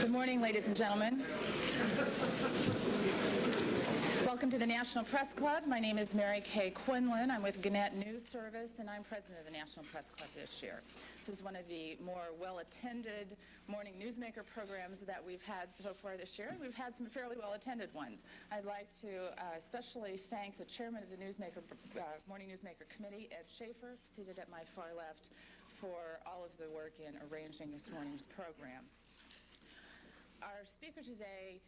Good morning, ladies and gentlemen. Welcome to the National Press Club. My name is Mary Kay Quinlan. I'm with Gannett News Service, and I'm president of the National Press Club this year. This is one of the more well-attended morning newsmaker programs that we've had so far this year, and we've had some fairly well-attended ones. I'd like to especially thank the chairman of the Morning Newsmaker Committee, Ed Schaefer, seated at my far left, for all of the work in arranging this morning's program. Our speaker today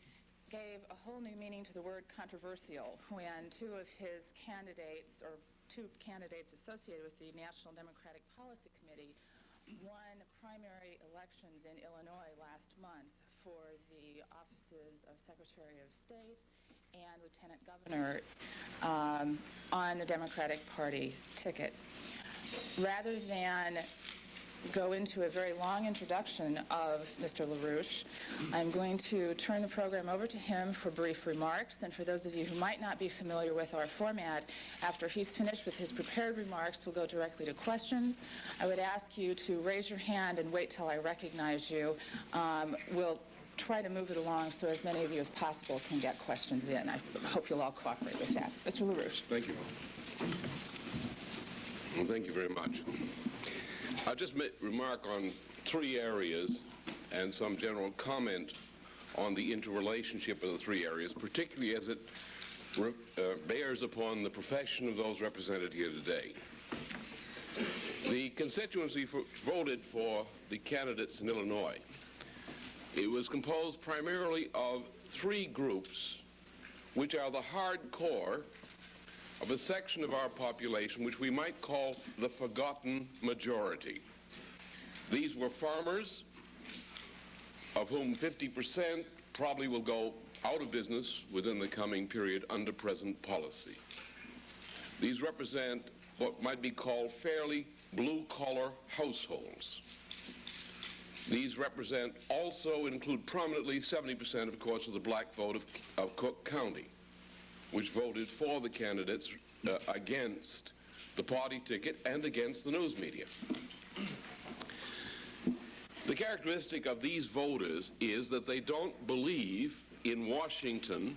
gave a whole new meaning to the word controversial when two candidates associated with the National Democratic Policy Committee won primary elections in Illinois last month for the offices of Secretary of State and Lieutenant Governor on the Democratic Party ticket. Rather than go into a very long introduction of Mr. LaRouche, I'm going to turn the program over to him for brief remarks. And for those of you who might not be familiar with our format, after he's finished with his prepared remarks, we'll go directly to questions. I would ask you to raise your hand and wait till I recognize you. We'll try to move it along so as many of you as possible can get questions in. I hope you'll all cooperate with that. Mr. LaRouche. Thank you. Well, thank you very much. I'll just remark on three areas and some general comment on the interrelationship of the three areas, particularly as it bears upon the profession of those represented here today. The constituency voted for the candidates in Illinois. It was composed primarily of three groups, which are the hardcore of a section of our population which we might call the forgotten majority. These were farmers, of whom 50% probably will go out of business within the coming period under present policy. These represent what might be called fairly blue-collar households. These also include prominently 70%, of course, of the black vote of Cook County, which voted for the candidates against the party ticket and against the news media. The characteristic of these voters is that they don't believe in Washington,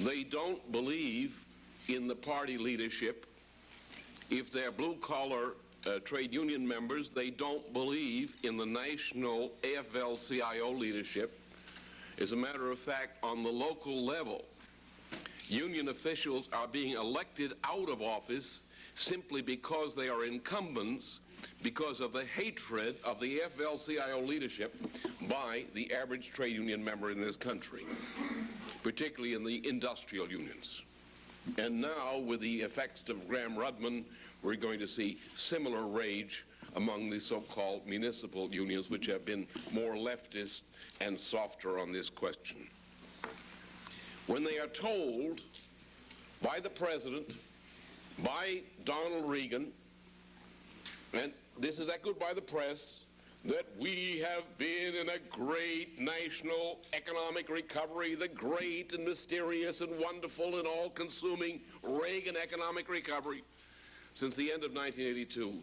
they don't believe in the party leadership. If they're blue-collar trade union members, they don't believe in the national AFL-CIO leadership. As a matter of fact, on the local level, union officials are being elected out of office simply because they are incumbents, because of the hatred of the AFL-CIO leadership by the average trade union member in this country, particularly in the industrial unions. And now, with the effects of Graham-Rudman, we're going to see similar rage among the so-called municipal unions, which have been more leftist and softer on this question. When they are told by the President, by Donald Reagan, and this is echoed by the press, that we have been in a great national economic recovery, the great and mysterious and wonderful and all-consuming Reagan economic recovery. Since the end of 1982,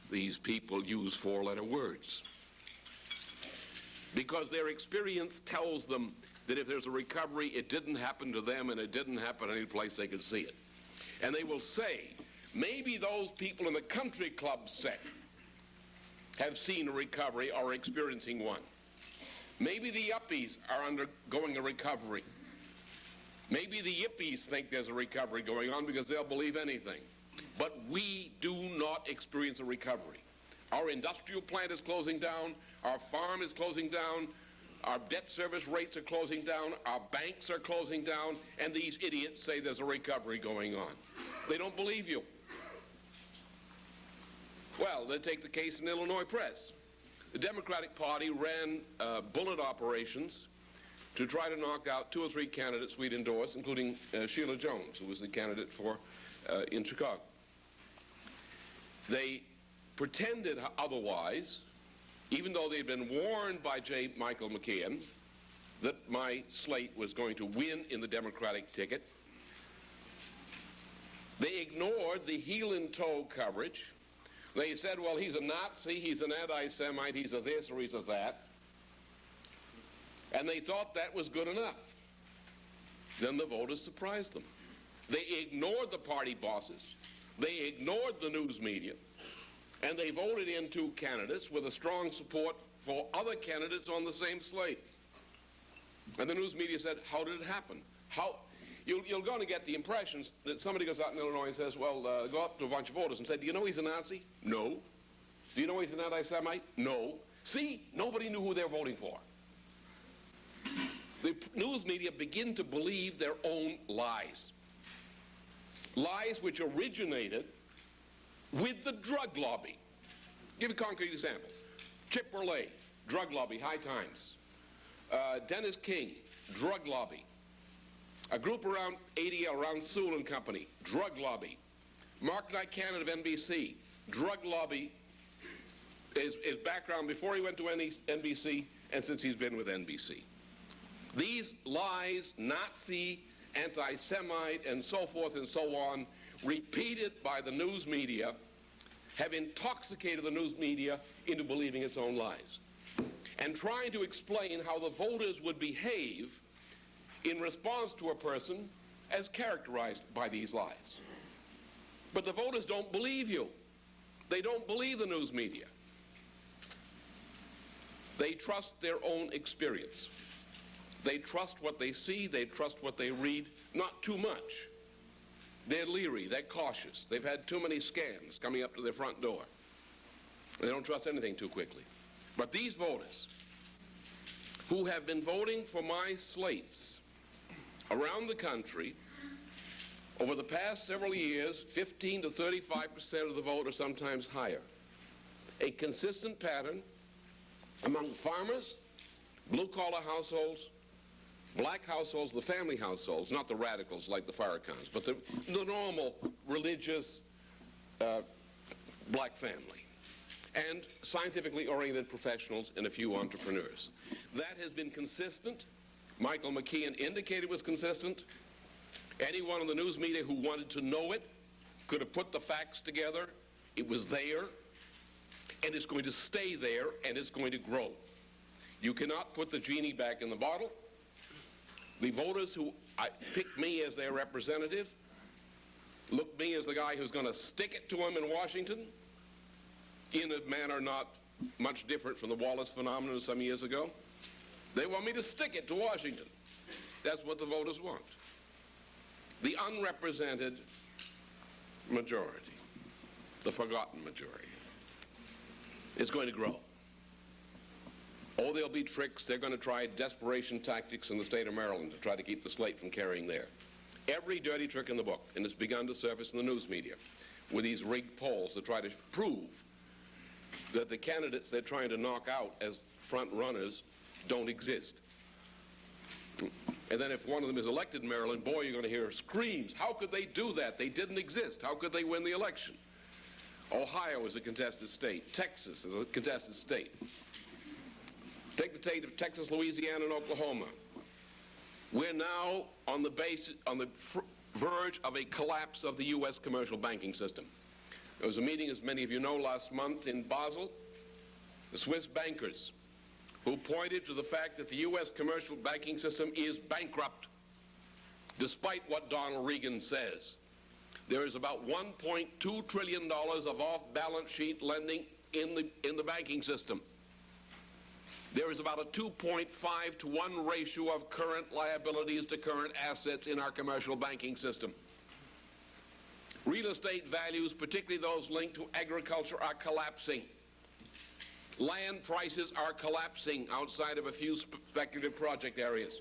these people use four-letter words, because their experience tells them that if there's a recovery, it didn't happen to them and it didn't happen any place they could see it. And they will say, maybe those people in the country club set have seen a recovery or are experiencing one. Maybe the yuppies are undergoing a recovery. Maybe the yippies think there's a recovery going on because they'll believe anything. But we do not experience a recovery. Our industrial plant is closing down, our farm is closing down, our debt service rates are closing down, our banks are closing down, and these idiots say there's a recovery going on. They don't believe you. Well, let's take the case in Illinois press. The Democratic Party ran bullet operations to try to knock out two or three candidates we'd endorsed, including Sheila Jones, who was the candidate for in Chicago. They pretended otherwise, even though they'd been warned by J. Michael McKeon that my slate was going to win in the Democratic ticket. They ignored the heel-in-toe coverage. They said, well, he's a Nazi, he's an anti-Semite, he's a this or he's a that. And they thought that was good enough. Then the voters surprised them. They ignored the party bosses. They ignored the news media. And they voted in two candidates with a strong support for other candidates on the same slate. And the news media said, how did it happen? You're going to get the impressions that somebody goes out in Illinois and says, well, go up to a bunch of voters and say, do you know he's a Nazi? No. Do you know he's an anti-Semite? No. See, nobody knew who they're voting for. The news media begin to believe their own lies. Lies which originated with the drug lobby. Give you a concrete example. Chip Burley, drug lobby, High Times. Dennis King, drug lobby. A group around ADL, around Sewell and Company, drug lobby. Mark Nicanen of NBC, drug lobby is background before he went to NBC and since he's been with NBC. These lies, Nazi, anti-Semite, and so forth and so on, repeated by the news media, have intoxicated the news media into believing its own lies. And trying to explain how the voters would behave in response to a person as characterized by these lies. But the voters don't believe you. They don't believe the news media. They trust their own experience. They trust what they see, they trust what they read, not too much. They're leery, they're cautious. They've had too many scams coming up to their front door. They don't trust anything too quickly. But these voters who have been voting for my slates around the country over the past several years, 15 to 35% of the vote or sometimes higher. A consistent pattern among farmers, blue-collar households, black households, the family households, not the radicals like the Farrakhan's, but the normal religious black family, and scientifically oriented professionals and a few entrepreneurs. That has been consistent. Michael McKeon indicated it was consistent. Anyone in the news media who wanted to know it could have put the facts together. It was there, and it's going to stay there, and it's going to grow. You cannot put the genie back in the bottle. The voters who picked me as their representative look me as the guy who's going to stick it to them in Washington in a manner not much different from the Wallace phenomenon some years ago. They want me to stick it to Washington. That's what the voters want. The unrepresented majority, the forgotten majority, is going to grow. Oh, there'll be tricks. They're going to try desperation tactics in the state of Maryland to try to keep the slate from carrying there. Every dirty trick in the book, and it's begun to surface in the news media with these rigged polls that try to prove that the candidates they're trying to knock out as front runners don't exist. And then if one of them is elected in Maryland, boy, you're going to hear screams. How could they do that? They didn't exist. How could they win the election? Ohio is a contested state. Texas is a contested state. Take the state of Texas, Louisiana, and Oklahoma. We're now on the verge of a collapse of the U.S. commercial banking system. There was a meeting, as many of you know, last month in Basel. The Swiss bankers who pointed to the fact that the U.S. commercial banking system is bankrupt, despite what Donald Reagan says. There is about $1.2 trillion of off-balance sheet lending in the banking system. There is about a 2.5 to 1 ratio of current liabilities to current assets in our commercial banking system. Real estate values, particularly those linked to agriculture, are collapsing. Land prices are collapsing outside of a few speculative project areas.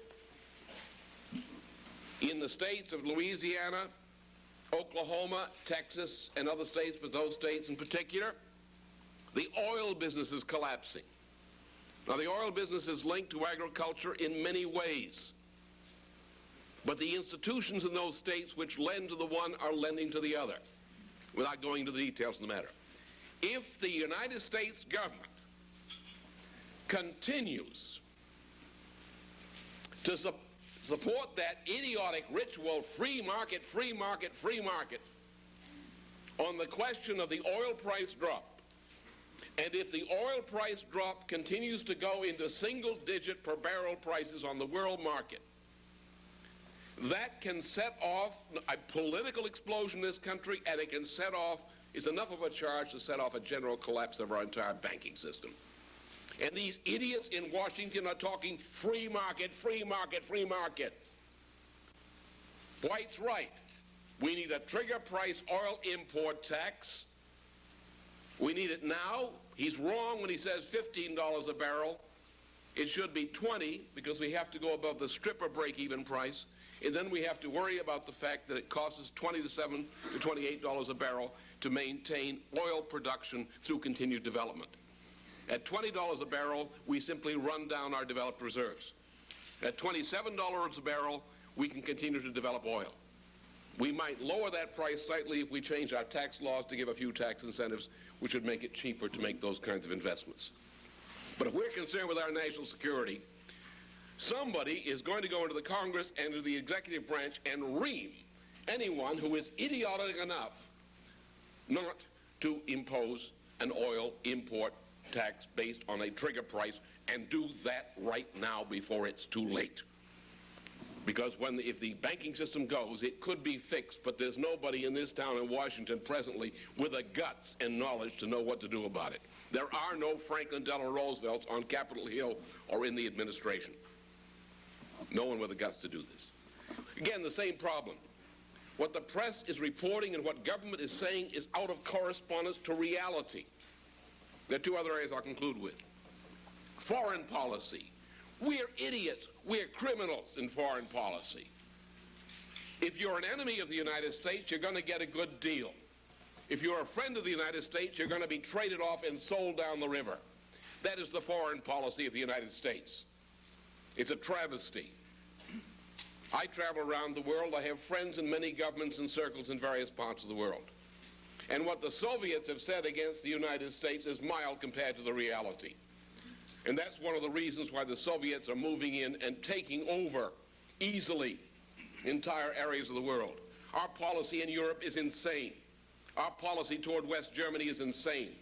In the states of Louisiana, Oklahoma, Texas, and other states, but those states in particular, the oil business is collapsing. Now, the oil business is linked to agriculture in many ways, but the institutions in those states which lend to the one are lending to the other, without going into the details of the matter. If the United States government continues to support that idiotic ritual, free market, free market, free market, on the question of the oil price drop, And if the oil price drop continues to go into single-digit per barrel prices on the world market, that can set off a political explosion in this country, and it can set off, it's enough of a charge to set off a general collapse of our entire banking system. And these idiots in Washington are talking free market, free market, free market. White's right. We need a trigger price oil import tax. We need it now. He's wrong when he says $15 a barrel. It should be 20 because we have to go above the stripper break-even price. And then we have to worry about the fact that it costs us $27 to $28 a barrel to maintain oil production through continued development. At $20 a barrel, we simply run down our developed reserves. At $27 a barrel, we can continue to develop oil. We might lower that price slightly if we change our tax laws to give a few tax incentives, which would make it cheaper to make those kinds of investments. But if we're concerned with our national security, somebody is going to go into the Congress and to the executive branch and ream anyone who is idiotic enough not to impose an oil import tax based on a trigger price, and do that right now before it's too late. Because if the banking system goes, it could be fixed, but there's nobody in this town in Washington presently with the guts and knowledge to know what to do about it. There are no Franklin Delano Roosevelts on Capitol Hill or in the administration. No one with the guts to do this. Again, the same problem. What the press is reporting and what government is saying is out of correspondence to reality. There are two other areas I'll conclude with. Foreign policy. We're idiots. We're criminals in foreign policy. If you're an enemy of the United States, you're going to get a good deal. If you're a friend of the United States, you're going to be traded off and sold down the river. That is the foreign policy of the United States. It's a travesty. I travel around the world. I have friends in many governments and circles in various parts of the world. And what the Soviets have said against the United States is mild compared to the reality. And that's one of the reasons why the Soviets are moving in and taking over easily entire areas of the world. Our policy in Europe is insane. Our policy toward West Germany is insane.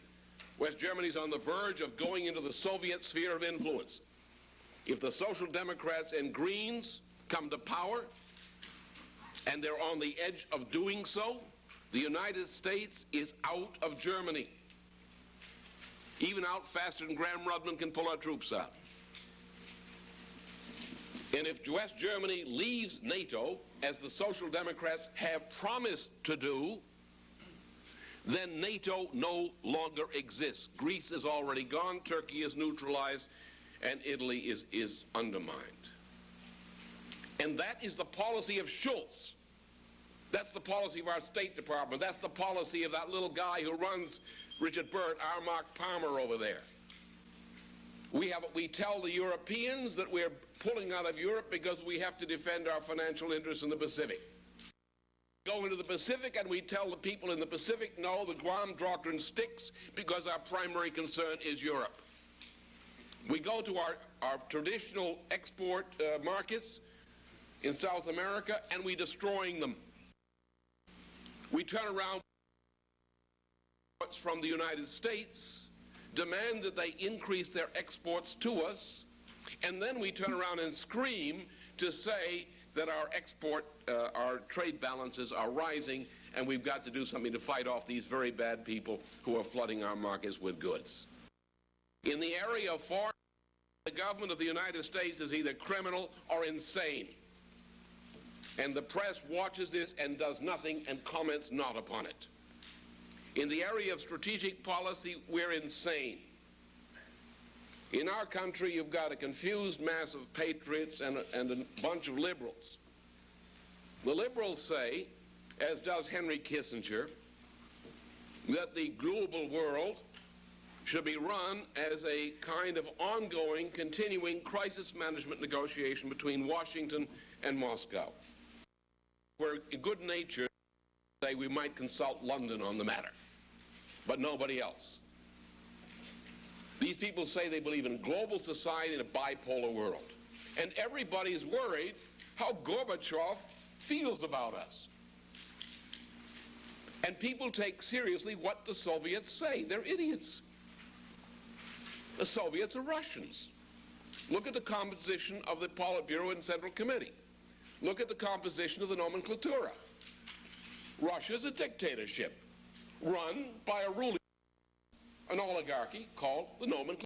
West Germany is on the verge of going into the Soviet sphere of influence. If the Social Democrats and Greens come to power, and they're on the edge of doing so, the United States is out of Germany. Even out faster than Graham Rudman can pull our troops out. And if West Germany leaves NATO, as the Social Democrats have promised to do, then NATO no longer exists. Greece is already gone, Turkey is neutralized, and Italy is undermined. And that is the policy of Schultz. That's the policy of our State Department. That's the policy of that little guy who runs Richard Byrd, our Mark Palmer over there. We tell the Europeans that we're pulling out of Europe because we have to defend our financial interests in the Pacific. We go into the Pacific and we tell the people in the Pacific, no, the Guam Doctrine sticks because our primary concern is Europe. We go to our traditional export markets in South America and we're destroying them. We turn around from the United States, demand that they increase their exports to us, and then we turn around and scream to say that our trade balances are rising, and we've got to do something to fight off these very bad people who are flooding our markets with goods. In the area of foreign, the government of the United States is either criminal or insane. And the press watches this and does nothing and comments not upon it. In the area of strategic policy, we're insane. In our country, you've got a confused mass of patriots and a bunch of liberals. The liberals say, as does Henry Kissinger, that the global world should be run as a kind of ongoing, continuing crisis management negotiation between Washington and Moscow. We're good-natured to say we might consult London on the matter, but nobody else. These people say they believe in global society in a bipolar world. And everybody's worried how Gorbachev feels about us. And people take seriously what the Soviets say. They're idiots. The Soviets are Russians. Look at the composition of the Politburo and Central Committee. Look at the composition of the nomenclatura. Russia's a dictatorship run by a ruling, an oligarchy called the nomenclatura.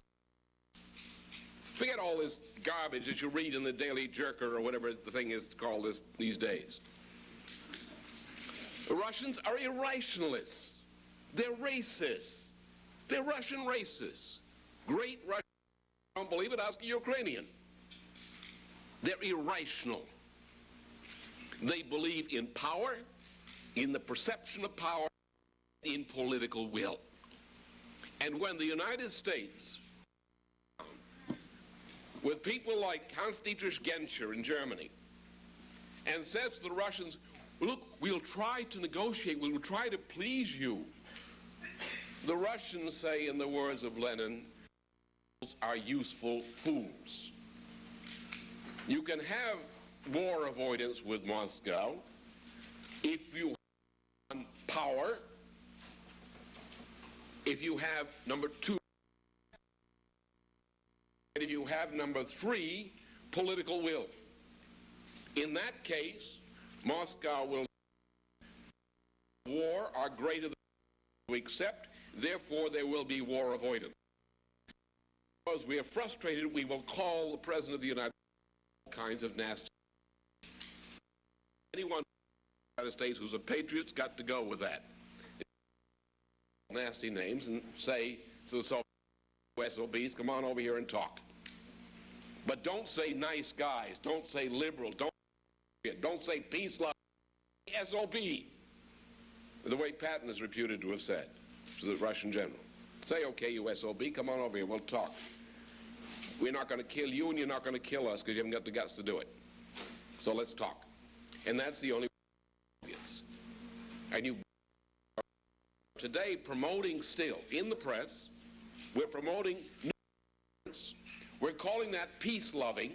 Forget all this garbage that you read in the Daily Jerker or whatever the thing is called these days. The Russians are irrationalists. They're racists. They're Russian racists. Great Russian. Don't believe it? Ask a Ukrainian. They're irrational. They believe in power, in the perception of power, in political will. And when the United States, with people like Hans-Dietrich Genscher in Germany, and says to the Russians, look, we'll try to negotiate, we'll try to please you. The Russians say, in the words of Lenin, are useful fools. You can have war avoidance with Moscow if you have power, if you have, number two, and if you have, number three, political will. In that case, Moscow will war are greater than we accept, therefore there will be war avoidance. Because we are frustrated, we will call the President of the United States all kinds of nasty. Anyone in the United States who's a patriot's got to go with that. Nasty names and say to the SOBs, come on over here and talk. But don't say nice guys, don't say liberal, don't say peace, love, SOB, the way Patton is reputed to have said to the Russian general. Say, okay, you SOB, come on over here, we'll talk. We're not going to kill you and you're not going to kill us because you haven't got the guts to do it. So let's talk. And that's the only way. And you today promoting still in the press, we're promoting nuance. We're calling that peace-loving,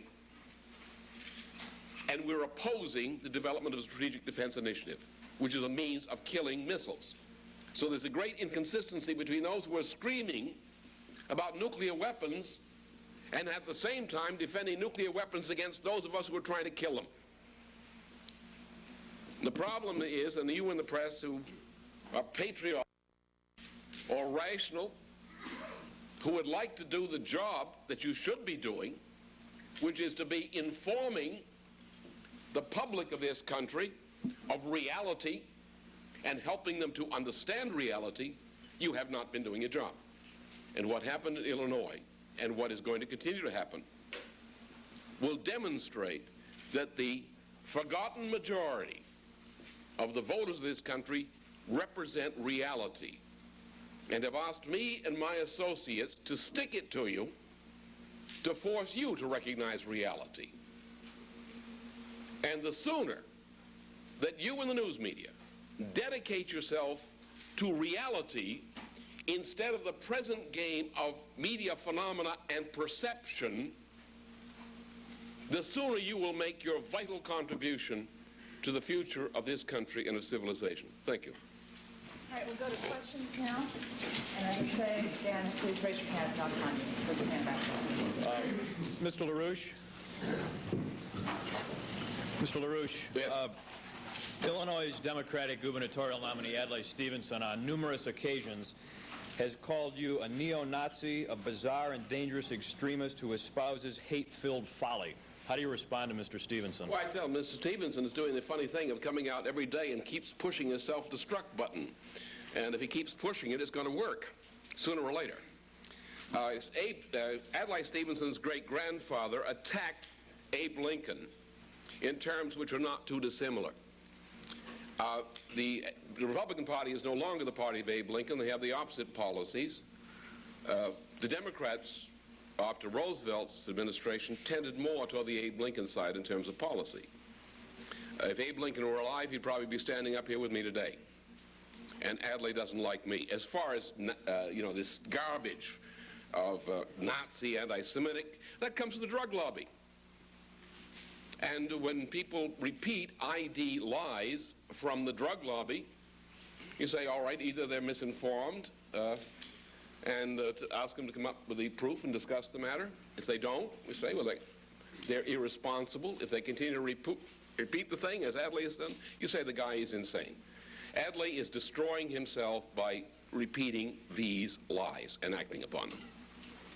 and we're opposing the development of a strategic defense initiative, which is a means of killing missiles. So there's a great inconsistency between those who are screaming about nuclear weapons and at the same time defending nuclear weapons against those of us who are trying to kill them. The problem is, and you in the press who are patriotic or rational, who would like to do the job that you should be doing, which is to be informing the public of this country of reality and helping them to understand reality, you have not been doing your job. And what happened in Illinois and what is going to continue to happen will demonstrate that the forgotten majority of the voters of this country represent reality and have asked me and my associates to stick it to you to force you to recognize reality. And the sooner that you in the news media dedicate yourself to reality instead of the present game of media phenomena and perception, the sooner you will make your vital contribution to the future of this country and of civilization. Thank you. All right, we'll go to questions now. And I would say, Dan, please raise your hands and I'll call you. Put your hand back up. Mr. LaRouche. Mr. LaRouche. Yes. Illinois' Democratic gubernatorial nominee Adlai Stevenson on numerous occasions has called you a neo-Nazi, a bizarre and dangerous extremist who espouses hate-filled folly. How do you respond to Mr. Stevenson? Well, I tell him Mr. Stevenson is doing the funny thing of coming out every day and keeps pushing his self-destruct button. And if he keeps pushing it, it's going to work sooner or later. Adlai Stevenson's great-grandfather attacked Abe Lincoln in terms which are not too dissimilar. The Republican Party is no longer the party of Abe Lincoln. They have the opposite policies. The Democrats, after Roosevelt's administration, tended more toward the Abe Lincoln side in terms of policy. If Abe Lincoln were alive, he'd probably be standing up here with me today. And Adlai doesn't like me. As far as, this garbage of Nazi, anti-Semitic, that comes from the drug lobby. And when people repeat ID lies from the drug lobby, you say, all right, either they're misinformed and to ask them to come up with the proof and discuss the matter. If they don't, we say, well, they're irresponsible. If they continue to repeat the thing, as Adlai has done, you say the guy is insane. Adlai is destroying himself by repeating these lies and acting upon them.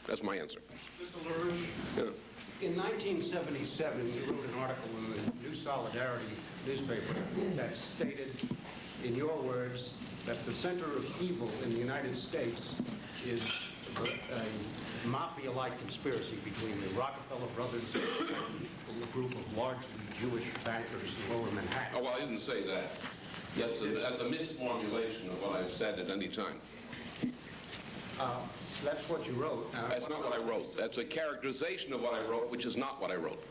That's my answer. Mr. LaRouche, Yeah. in 1977, you wrote an article in the New Solidarity newspaper that stated, in your words, that the center of evil in the United States is a mafia-like conspiracy between the Rockefeller brothers and a group of largely Jewish bankers in Lower Manhattan. Oh, well, I didn't say that. That's a misformulation of what I've said at any time. That's what you wrote. That's not what I wrote. That's a characterization of what I wrote, which is not what I wrote.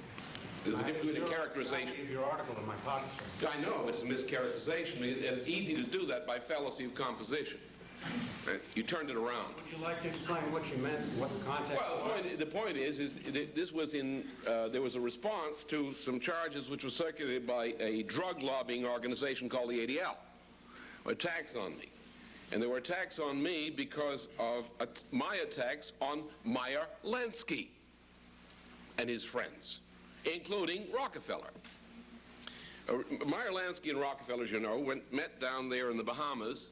There's a difference between a characterization. I gave your article in my pocket, sir. I know, it's a mischaracterization. It's easy to do that by fallacy of composition. Right? You turned it around. Would you like to explain what you meant, what the context Well, was? the point is that this was there was a response to some charges which were circulated by a drug lobbying organization called the ADL, attacks on me. And there were attacks on me because of my attacks on Meyer Lansky and his friends, including Rockefeller. Meyer Lansky and Rockefeller, as you know, met down there in the Bahamas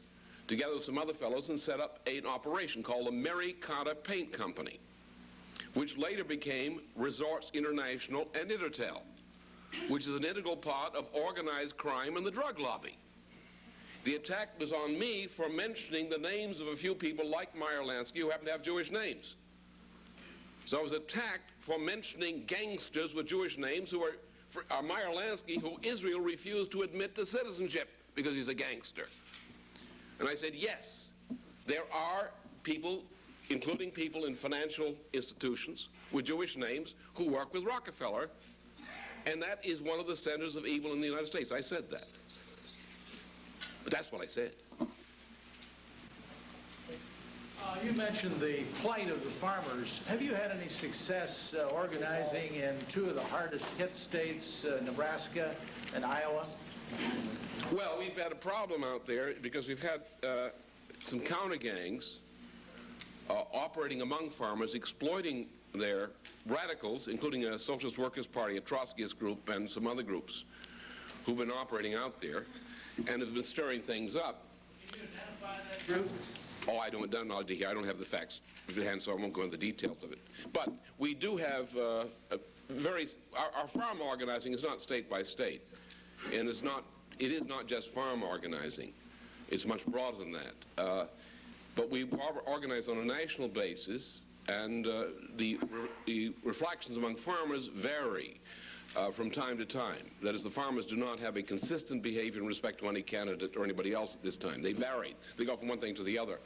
together with some other fellows and set up an operation called the Mary Carter Paint Company, which later became Resorts International and Intertel, which is an integral part of organized crime and the drug lobby. The attack was on me for mentioning the names of a few people like Meyer Lansky who happen to have Jewish names. So I was attacked for mentioning gangsters with Jewish names who are Meyer Lansky, who Israel refused to admit to citizenship because he's a gangster. And I said, yes, there are people, including people in financial institutions with Jewish names, who work with Rockefeller, and that is one of the centers of evil in the United States. I said that. But that's what I said. You mentioned the plight of the farmers. Have you had any success organizing in two of the hardest hit states, Nebraska and Iowa? Well, we've had a problem out there because we've had some counter gangs operating among farmers, exploiting their radicals, including a Socialist Workers' Party, a Trotskyist group, and some other groups who've been operating out there and have been stirring things up. Can you identify that group? Oh, I don't have the facts at hand, so I won't go into the details of it. But we do have our farm organizing is not state by state, and it is not just farm organizing. It's much broader than that. But we organize on a national basis, and the reflections among farmers vary from time to time. That is, the farmers do not have a consistent behavior in respect to any candidate or anybody else at this time. They vary. They go from one thing to the other.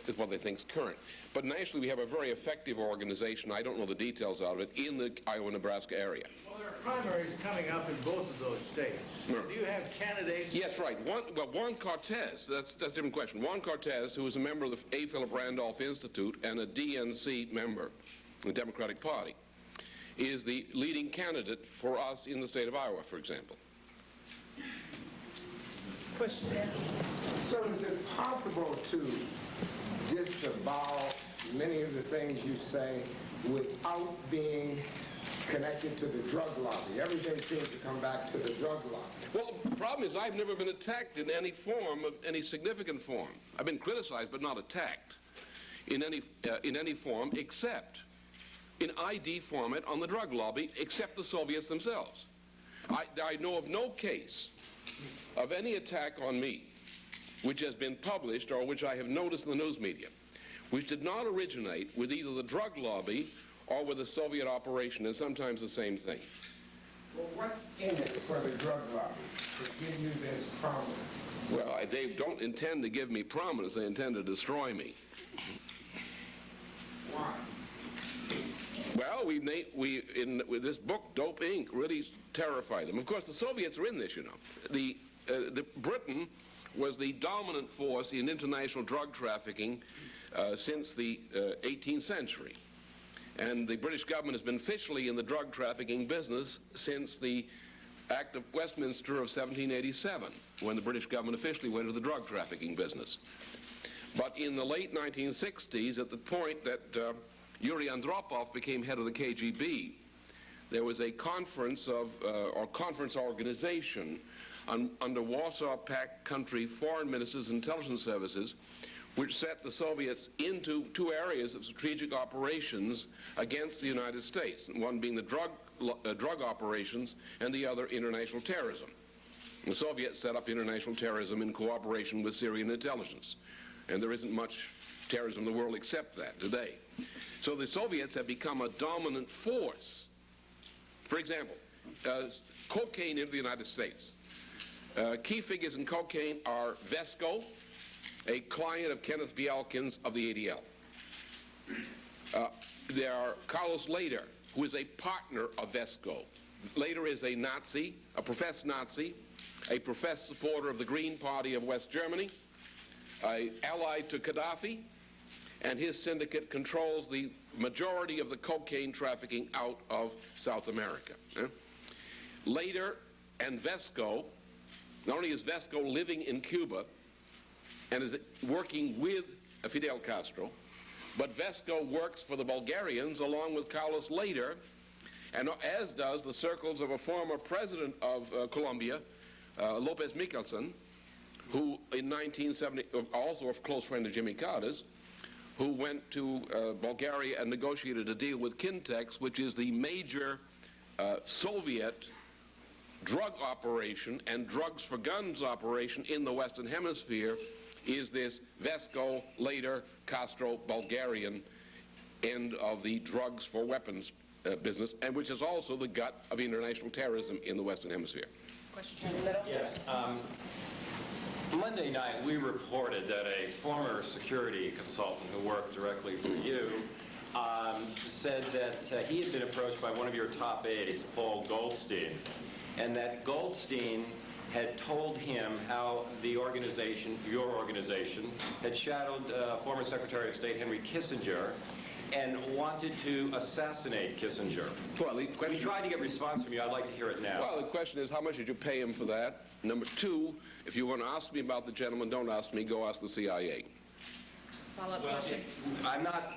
Is what they think is current. But nationally, we have a very effective organization, I don't know the details of it, in the Iowa-Nebraska area. Well, there are primaries coming up in both of those states. No. Do you have candidates? Yes, right. Juan Cortez, that's a different question. Juan Cortez, who is a member of the A. Philip Randolph Institute and a DNC member, the Democratic Party, is the leading candidate for us in the state of Iowa, for example. Question. So is it possible to disavow many of the things you say without being connected to the drug lobby? Everything seems to come back to the drug lobby. Well, the problem is I've never been attacked in any form, of any significant form. I've been criticized but not attacked in any form except in ID format on the drug lobby, except the Soviets themselves. I know of no case of any attack on me which has been published or which I have noticed in the news media, which did not originate with either the drug lobby or with the Soviet operation, and sometimes the same thing. Well, what's in it for the drug lobby to give you this prominence? Well, they don't intend to give me prominence, they intend to destroy me. Why? Well, with this book, Dope Inc., really terrified them. Of course, the Soviets are in this, you know. Britain was the dominant force in international drug trafficking since the 18th century. And the British government has been officially in the drug trafficking business since the Act of Westminster of 1787, when the British government officially went into the drug trafficking business. But in the late 1960s, at the point that Yuri Andropov became head of the KGB, there was a conference or conference organization under Warsaw Pact country foreign ministers and intelligence services, which set the Soviets into two areas of strategic operations against the United States, one being the drug operations and the other international terrorism. The Soviets set up international terrorism in cooperation with Syrian intelligence, and there isn't much terrorism in the world except that today. So the Soviets have become a dominant force. For example, cocaine into the United States. Key figures in cocaine are Vesco, a client of Kenneth Bielkin's of the ADL. There are Carlos Lader, who is a partner of Vesco. Lader is a Nazi, a professed Nazi, a professed supporter of the Green Party of West Germany, allied to Gaddafi, and his syndicate controls the majority of the cocaine trafficking out of South America. Lader and Vesco, not only is Vesco living in Cuba and is working with Fidel Castro, but Vesco works for the Bulgarians along with Carlos Lader, and as does the circles of a former president of Colombia, Lopez Michelson, who in 1970, also a close friend of Jimmy Carter's, who went to Bulgaria and negotiated a deal with Kintex, which is the major Soviet drug operation and drugs for guns operation in the Western Hemisphere, is this Vesco, later Castro, Bulgarian end of the drugs for weapons business, and which is also the gut of international terrorism in the Western Hemisphere. Question here in the middle. Yes. Monday night, we reported that a former security consultant who worked directly for you said that he had been approached by one of your top aides, Paul Goldstein, and that Goldstein had told him how the organization, your organization, had shadowed former Secretary of State Henry Kissinger and wanted to assassinate Kissinger. Well, the question, we tried to get a response from you. I'd like to hear it now. well, the question is, how much did you pay him for that? Number two, if you want to ask me about the gentleman, don't ask me, go ask the CIA. Follow-up Well, question. I'm not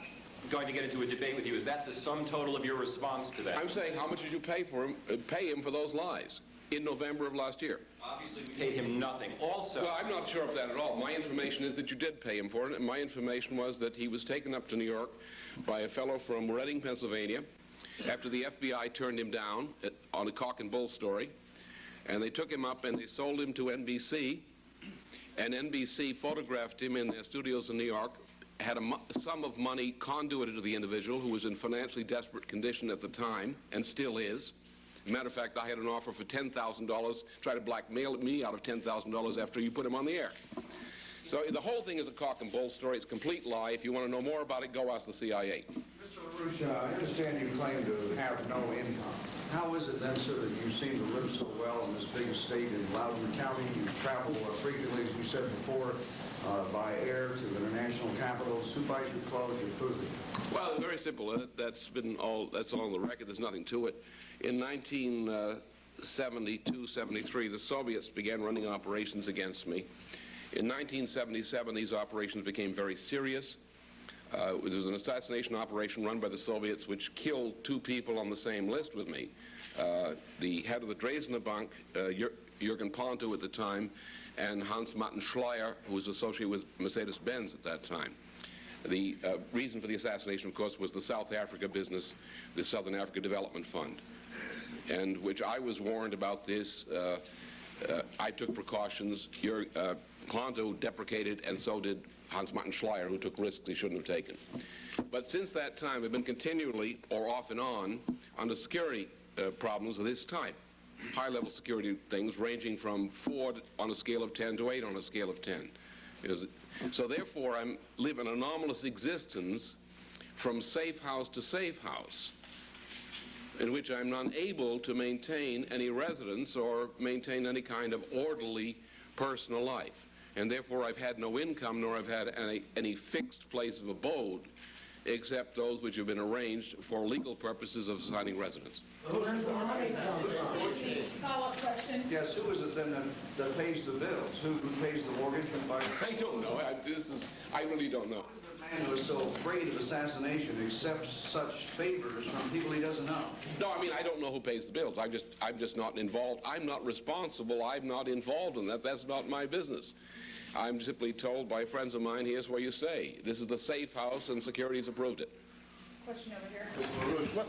going to get into a debate with you. Is that the sum total of your response to that? I'm saying, how much did you pay him for those lies in November of last year? Obviously, we paid him nothing. Also, Well, I'm not sure of that at all. My information is that you did pay him for it, and my information was that he was taken up to New York by a fellow from Reading, Pennsylvania, after the FBI turned him down on a cock and bull story, and they took him up and they sold him to NBC, and NBC photographed him in their studios in New York, had a sum of money conduited to the individual, who was in financially desperate condition at the time and still is. As a matter of fact, I had an offer for $10,000, try to blackmail me out of $10,000 after you put him on the air. So the whole thing is a cock and bull story. It's a complete lie. If you want to know more about it, go ask the CIA. Mr. LaRouche, I understand you claim to have no income. How is it then, sir, that you seem to live so well in this big estate in Loudoun County? You travel frequently, as you said before, by air to the international capitals. Who buys your clothes, your food? Well, very simple. That's all on the record. There's nothing to it. In 1972, 73, the Soviets began running operations against me. In 1977, these operations became very serious. There was an assassination operation run by the Soviets which killed two people on the same list with me. The head of the Dresdner Bank, Jürgen Ponto at the time, and Hans-Martin Schleyer, who was associated with Mercedes-Benz at that time. The reason for the assassination, of course, was the South Africa business, the Southern Africa Development Fund, and which I was warned about this. I took precautions. Ponto deprecated, and so did Hans-Martin Schleyer, who took risks he shouldn't have taken. But since that time, I've been continually, or off and on, under security problems of this type. High-level security things ranging from 4 on a scale of 10 to 8 on a scale of 10. So therefore, I live an anomalous existence from safe house to safe house, in which I'm unable to maintain any residence or maintain any kind of orderly personal life. And therefore, I've had no income, nor I've had any fixed place of abode. except those which have been arranged for legal purposes of assigning residence. Follow-up question. Yes, who is it then that pays the bills? Who pays the mortgage and buys? I don't know. I really don't know. A man who is so afraid of assassination accepts such favors from people he doesn't know. No, I mean, I don't know who pays the bills. I'm just not involved. I'm not responsible. I'm not involved in that. That's not my business. I'm simply told by friends of mine, here's where you stay. This is the safe house, and security has approved it. Question over here. Mr.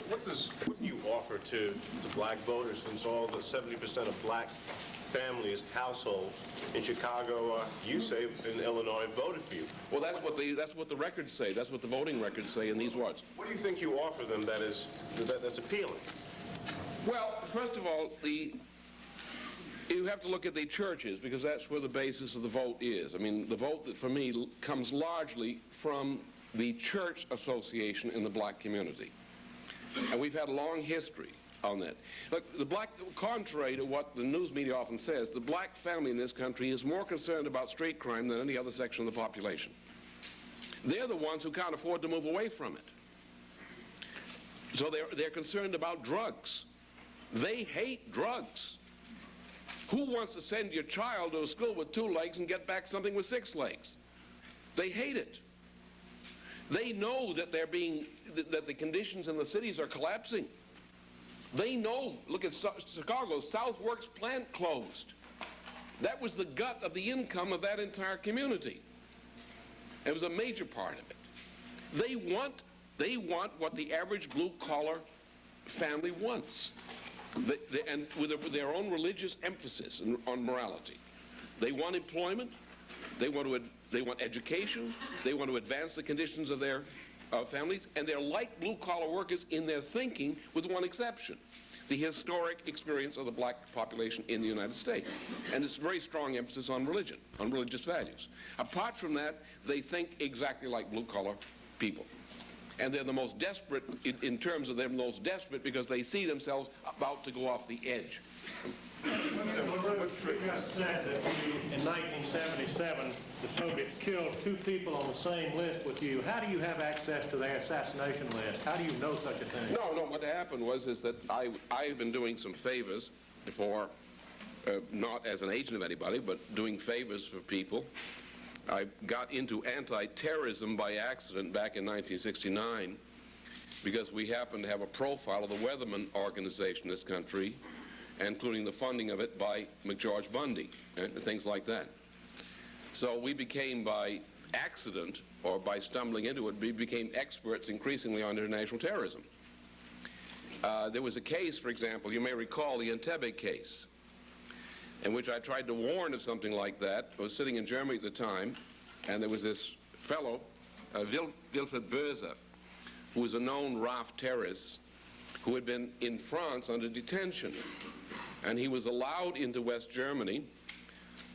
LaRouche, what do you offer to the black voters, since all the 70% of black families, households in Chicago, you say, in Illinois, voted for you? Well, that's what the records say. That's what the voting records say in these words. What do you think you offer them that's appealing? Well, first of all, you have to look at the churches, because that's where the basis of the vote is. I mean, the vote that, for me, comes largely from the church association in the black community. And we've had a long history on that. Look, contrary to what the news media often says, the black family in this country is more concerned about street crime than any other section of the population. They're the ones who can't afford to move away from it. So they're concerned about drugs. They hate drugs. Who wants to send your child to a school with 2 legs and get back something with 6 legs? They hate it. They know that that the conditions in the cities are collapsing. They know, look at Chicago, Southworks plant closed. That was the gut of the income of that entire community. It was a major part of it. They want what the average blue-collar family wants. And with their own religious emphasis on morality. They want employment, they want education, they want to advance the conditions of their families, and they're like blue-collar workers in their thinking, with one exception: the historic experience of the black population in the United States. And it's a very strong emphasis on religion, on religious values. Apart from that, they think exactly like blue-collar people. And they're the most desperate, in terms of they're most desperate, because they see themselves about to go off the edge. You just said that in 1977, the Soviets killed 2 people on the same list with you. How do you have access to their assassination list? How do you know such a thing? No, what happened is that I've been doing some favors for, not as an agent of anybody, but doing favors for people. I got into anti-terrorism by accident back in 1969 because we happened to have a profile of the Weatherman organization in this country, including the funding of it by McGeorge Bundy and things like that. So we became, by accident or by stumbling into it, we became experts increasingly on international terrorism. There was a case, for example, you may recall the Entebbe case, in which I tried to warn of something like that. I was sitting in Germany at the time, and there was this fellow, Wilfried Böse, who was a known RAF terrorist, who had been in France under detention. And he was allowed into West Germany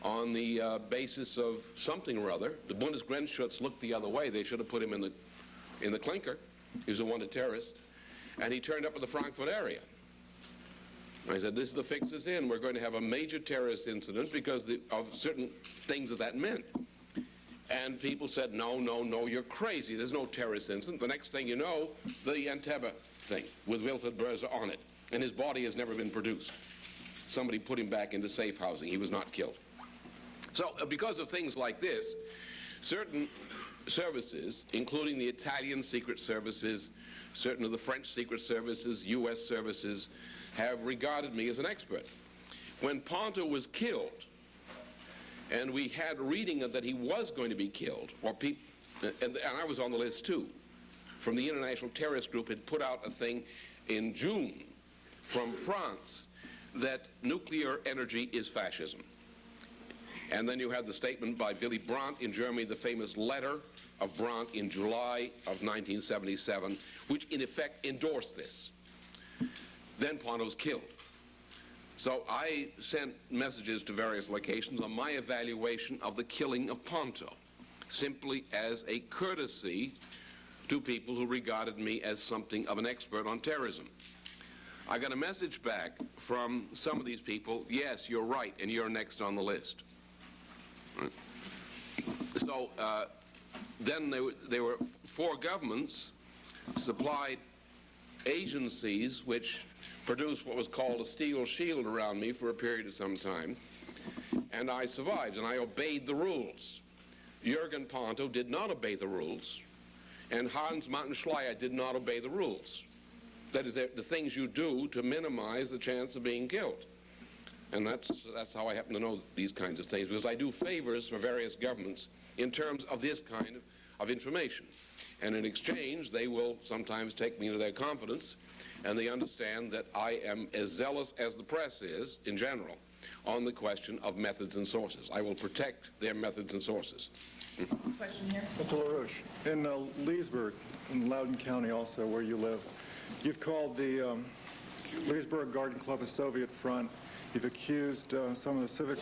on the basis of something or other. The Bundesgrenzschutz looked the other way. They should have put him in the clinker. He was a wanted terrorist. And he turned up in the Frankfurt area. I said, this is the fix us in. We're going to have a major terrorist incident because of certain things that meant. And people said, no, you're crazy. There's no terrorist incident. The next thing you know, the Entebbe thing with Wilfried Böse on it. And his body has never been produced. Somebody put him back into safe housing. He was not killed. So because of things like this, certain services, including the Italian secret services, certain of the French secret services, U.S. services, have regarded me as an expert. When Ponto was killed, and we had reading of that he was going to be killed, and I was on the list too, from the International Terrorist Group, had put out a thing in June from France that nuclear energy is fascism. And then you had the statement by Willy Brandt in Germany, the famous letter of Brandt in July of 1977, which in effect endorsed this. Then Ponto's killed. So I sent messages to various locations on my evaluation of the killing of Ponto, simply as a courtesy to people who regarded me as something of an expert on terrorism. I got a message back from some of these people, yes, you're right, and you're next on the list. So then there were 4 governments supplied agencies which produced what was called a steel shield around me for a period of some time, and I survived, and I obeyed the rules. Jürgen Ponto did not obey the rules, and Hans Martin Schleyer did not obey the rules. That is, the things you do to minimize the chance of being killed. And that's how I happen to know these kinds of things, because I do favors for various governments in terms of this kind of information. And in exchange, they will sometimes take me into their confidence, and they understand that I am as zealous as the press is, in general, on the question of methods and sources. I will protect their methods and sources. Question here. Mr. LaRouche, in Leesburg, in Loudoun County also, where you live, you've called the Leesburg Garden Club a Soviet front. You've accused some of the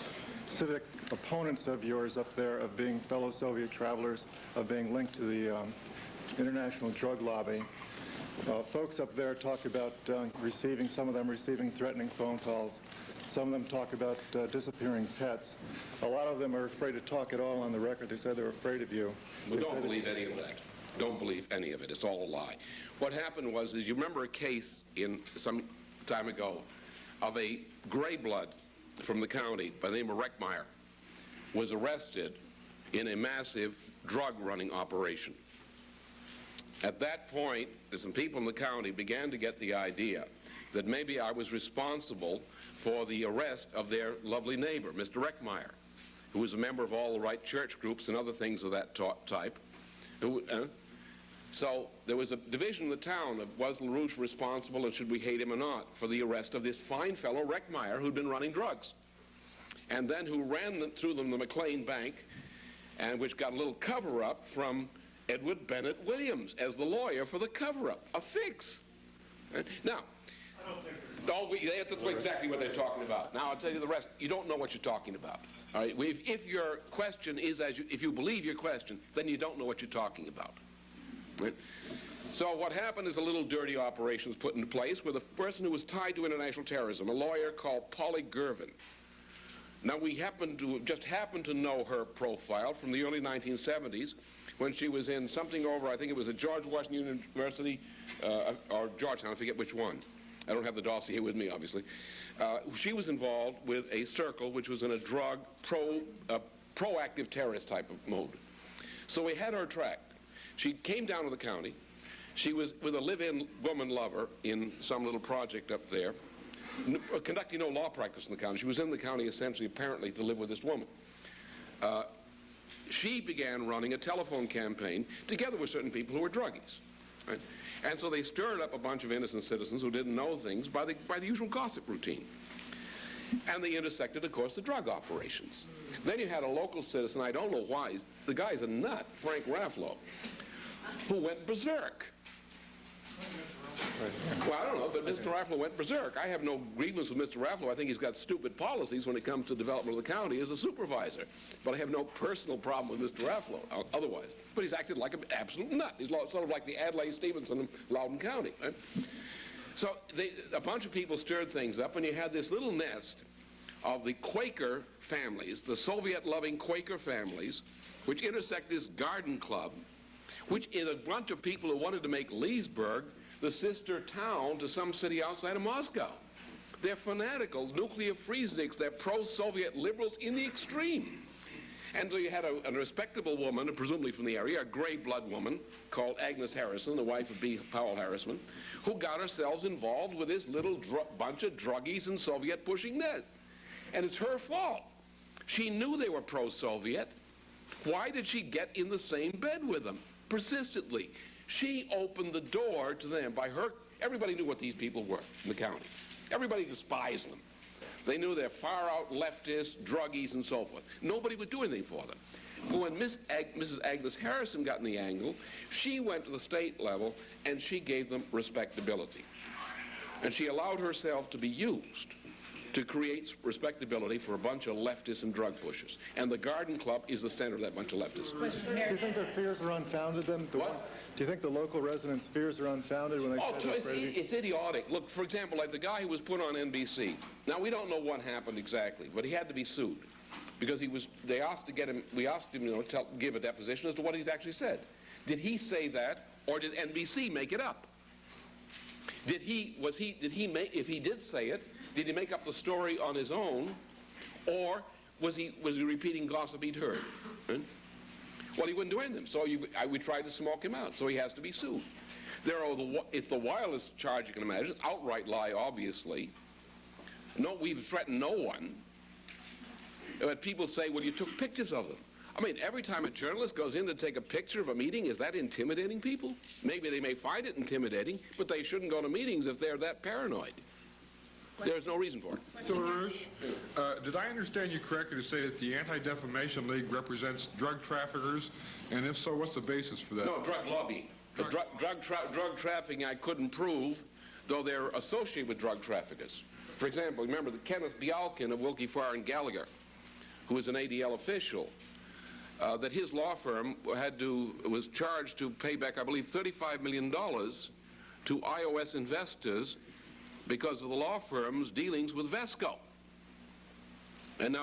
civic opponents of yours up there of being fellow Soviet travelers, of being linked to the international drug lobby. Folks up there talk about some of them receiving threatening phone calls. Some of them talk about disappearing pets. A lot of them are afraid to talk at all on the record. They say they're afraid of you. Well, don't believe any of that. Don't believe any of it. It's all a lie. What happened was, you remember a case some time ago of a gray blood from the county by the name of Reckmeyer was arrested in a massive drug running operation. At that point, some people in the county began to get the idea that maybe I was responsible for the arrest of their lovely neighbor, Mr. Reckmeyer, who was a member of all the right church groups and other things of that type. So there was a division in the town of was LaRouche responsible and should we hate him or not for the arrest of this fine fellow Reckmeyer who'd been running drugs, and then who ran through them the McLean Bank, and which got a little cover-up from Edward Bennett Williams as the lawyer for the cover-up, a fix. Now, that's exactly what they're talking about. Now, I'll tell you the rest. You don't know what you're talking about. All right? If your question is if you believe your question, then you don't know what you're talking about. Right? So what happened is a little dirty operation was put into place with a person who was tied to international terrorism, a lawyer called Polly Gervin. Now, we just happened to know her profile from the early 1970s when she was in something over, I think it was at George Washington University or Georgetown, I forget which one. I don't have the dossier here with me, obviously. She was involved with a circle which was in a drug proactive terrorist type of mode. So we had her tracked. She came down to the county. She was with a live-in woman lover in some little project up there, conducting no law practice in the county. She was in the county essentially, apparently, to live with this woman. She began running a telephone campaign together with certain people who were druggies. Right? And so they stirred up a bunch of innocent citizens who didn't know things by the usual gossip routine. And they intersected, of course, the drug operations. Then you had a local citizen, I don't know why, the guy's a nut, Frank Raffalo, who went berserk. Well, I don't know, but Mr. Raffalo went berserk. I have no grievance with Mr. Raffalo. I think he's got stupid policies when it comes to development of the county as a supervisor. But I have no personal problem with Mr. Raffalo otherwise. But he's acted like an absolute nut. He's sort of like the Adlai Stevenson of Loudoun County. Right? So a bunch of people stirred things up, and you had this little nest of the Quaker families, the Soviet-loving Quaker families, which intersect this garden club, which is a bunch of people who wanted to make Leesburg the sister town to some city outside of Moscow. They're fanatical, nuclear freezeniks. They're pro-Soviet liberals in the extreme. And so you had a respectable woman, presumably from the area, a gray blood woman called Agnes Harrison, the wife of B. Powell Harrison, who got herself involved with this little bunch of druggies and Soviet pushing that. And it's her fault. She knew they were pro-Soviet. Why did she get in the same bed with them persistently? She opened the door to them. By her, everybody knew what these people were in the county. Everybody despised them. They knew they're far-out leftists, druggies, and so forth. Nobody would do anything for them. But when Mrs. Agnes Harrison got in the angle, she went to the state level, and she gave them respectability. And she allowed herself to be used to create respectability for a bunch of leftists and drug pushers. And the Garden Club is the center of that bunch of leftists. Do you think their fears are unfounded then? Do you think the local residents' fears are unfounded when they say they're afraid? It's idiotic. Look, for example, like the guy who was put on NBC. Now, we don't know what happened exactly, but he had to be sued. because we asked him, to give a deposition as to what he'd actually said. Did he say that, or did NBC make it up? If he did say it, did he make up the story on his own, or was he repeating gossip he'd heard? Right? Well, he wouldn't do anything, so we tried to smoke him out, so he has to be sued. It's the wildest charge you can imagine. It's outright lie, obviously. No, we've threatened no one. But people say, well, you took pictures of them. I mean, every time a journalist goes in to take a picture of a meeting, is that intimidating people? Maybe they may find it intimidating, but they shouldn't go to meetings if they're that paranoid. There's no reason for it. Mr. LaRouche, did I understand you correctly to say that the Anti-Defamation League represents drug traffickers? And if so, what's the basis for that? No, drug lobbying. Drug trafficking I couldn't prove, though they're associated with drug traffickers. For example, remember that Kenneth Bialkin of Wilkie Farr and Gallagher, who was an ADL official, that his law firm was charged to pay back, I believe, $35 million to iOS investors because of the law firm's dealings with Vesco. And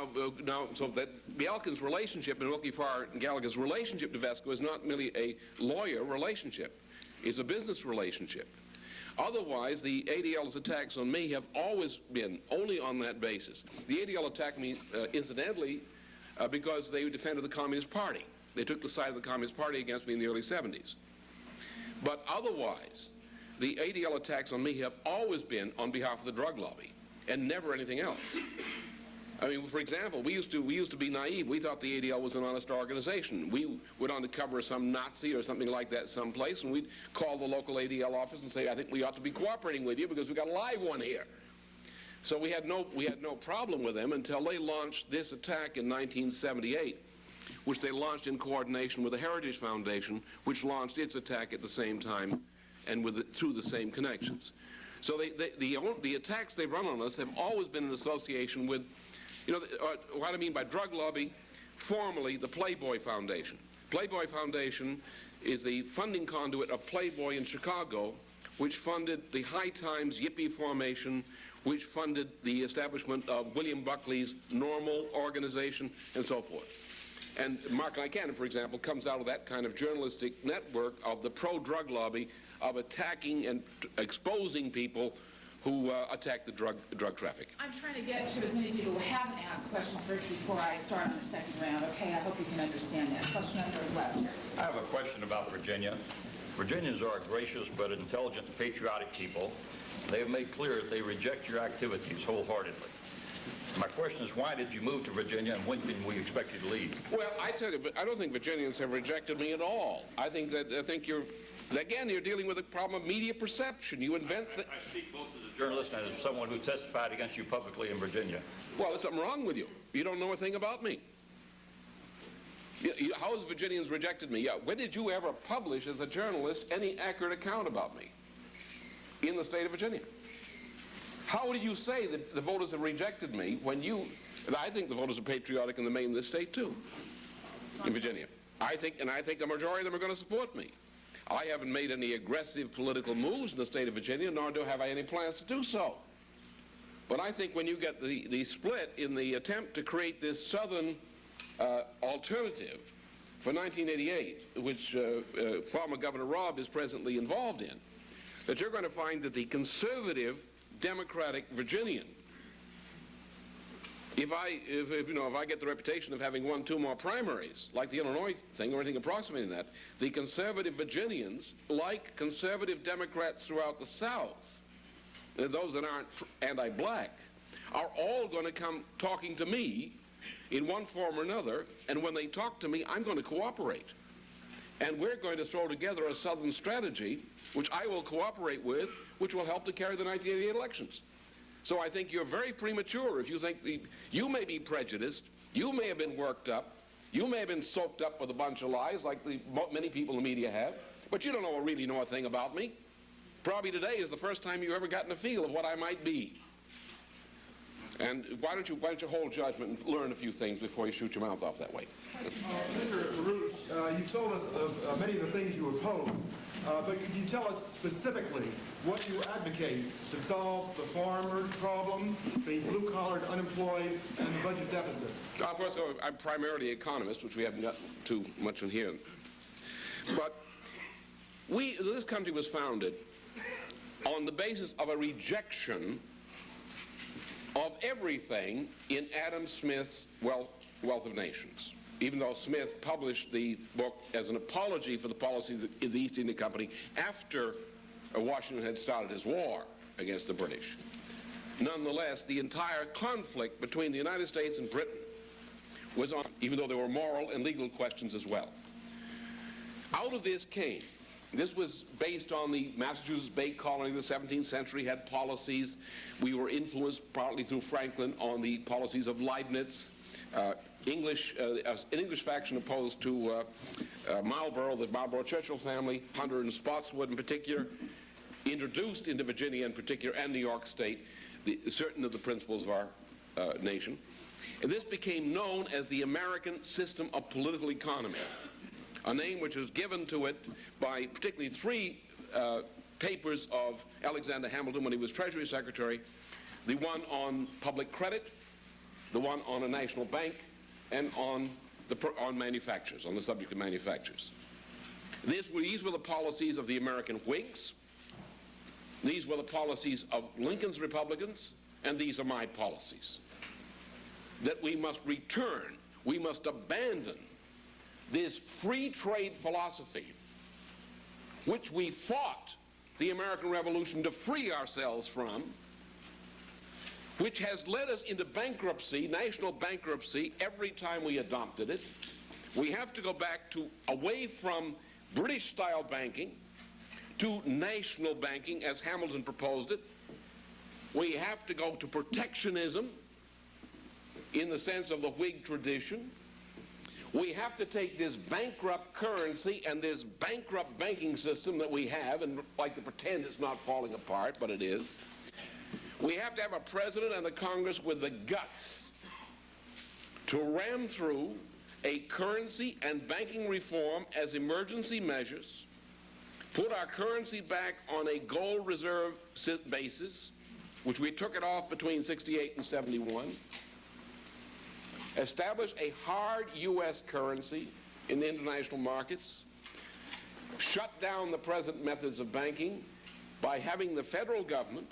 so that Bialkin's relationship and Wilkie Farr and Gallagher's relationship to Vesco is not merely a lawyer relationship. It's a business relationship. Otherwise, the ADL's attacks on me have always been only on that basis. The ADL attacked me, incidentally, because they defended the Communist Party. They took the side of the Communist Party against me in the early 70s. But otherwise, the ADL attacks on me have always been on behalf of the drug lobby, and never anything else. I mean, for example, we used to be naive. We thought the ADL was an honest organization. We would undercover some Nazi or something like that someplace, and we'd call the local ADL office and say, I think we ought to be cooperating with you because we got a live one here. So we had no problem with them until they launched this attack in 1978, which they launched in coordination with the Heritage Foundation, which launched its attack at the same time and through the same connections. So the attacks they've run on us have always been in association with, what I mean by drug lobby, formerly the Playboy Foundation. Playboy Foundation is the funding conduit of Playboy in Chicago, which funded the High Times Yippie formation, which funded the establishment of William Buckley's Normal organization, and so forth. And Mark Lycander, for example, comes out of that kind of journalistic network of the pro-drug lobby, of attacking and exposing people who attack the drug traffic. I'm trying to get to as many people who haven't asked questions first before I start on the second round. Okay, I hope you can understand that. Question on the left here. I have a question about Virginia. Virginians are gracious but intelligent and patriotic people. They have made clear that they reject your activities wholeheartedly. My question is, why did you move to Virginia, and when can we expect you to leave? Well, I tell you, I don't think Virginians have rejected me at all. I think you're dealing with a problem of media perception. You invent I speak both as a journalist and as someone who testified against you publicly in Virginia. Well, there's something wrong with you. You don't know a thing about me. How has Virginians rejected me? Yeah, when did you ever publish as a journalist any accurate account about me in the state of Virginia? How do you say that the voters have rejected me when I think the voters are patriotic in the main of this state too, in Virginia. I think the majority of them are going to support me. I haven't made any aggressive political moves in the state of Virginia, nor have I any plans to do so. But I think when you get the split in the attempt to create this Southern alternative for 1988, which former Governor Robb is presently involved in, that you're going to find that the conservative Democratic Virginian, if I get the reputation of having won 2 more primaries, like the Illinois thing or anything approximating that, the conservative Virginians, like conservative Democrats throughout the South, those that aren't anti-black, are all going to come talking to me in one form or another, and when they talk to me, I'm going to cooperate. And we're going to throw together a Southern strategy, which I will cooperate with, which will help to carry the 1988 elections. So I think you're very premature if you think you may be prejudiced, you may have been worked up, you may have been soaked up with a bunch of lies like many people in the media have, but you don't really know a thing about me. Probably today is the first time you've ever gotten a feel of what I might be. And why don't you hold judgment and learn a few things before you shoot your mouth off that way? Mr. LaRouche, you told us of many of the things you oppose. But could you tell us specifically what you advocate to solve the farmers' problem, the blue-collared unemployed, and the budget deficit? Of course, I'm primarily an economist, which we haven't got too much in here. But this country was founded on the basis of a rejection of everything in Adam Smith's Wealth of Nations. Even though Smith published the book as an apology for the policies of the East India Company after Washington had started his war against the British. Nonetheless, the entire conflict between the United States and Britain was on, even though there were moral and legal questions as well. Out of this came, this was based on the Massachusetts Bay Colony of the 17th century, had policies. We were influenced partly through Franklin on the policies of Leibniz, an English faction opposed to Marlborough, the Marlborough-Churchill family, Hunter and Spotswood in particular, introduced into Virginia in particular and New York State certain of the principles of our nation. And this became known as the American system of political economy, a name which was given to it by particularly three papers of Alexander Hamilton when he was Treasury Secretary, the one on public credit, the one on a national bank, and on manufacturers, on the subject of manufacturers. These were the policies of the American Whigs. These were the policies of Lincoln's Republicans, and these are my policies. That we must return, we must abandon this free trade philosophy which we fought the American Revolution to free ourselves from, which has led us into bankruptcy, national bankruptcy, every time we adopted it. We have to go back to away from British-style banking to national banking, as Hamilton proposed it. We have to go to protectionism in the sense of the Whig tradition. We have to take this bankrupt currency and this bankrupt banking system that we have, and like to pretend it's not falling apart, but it is. We have to have a president and a Congress with the guts to ram through a currency and banking reform as emergency measures, put our currency back on a gold reserve basis, which we took it off between 68 and 71, establish a hard U.S. currency in the international markets, shut down the present methods of banking by having the federal government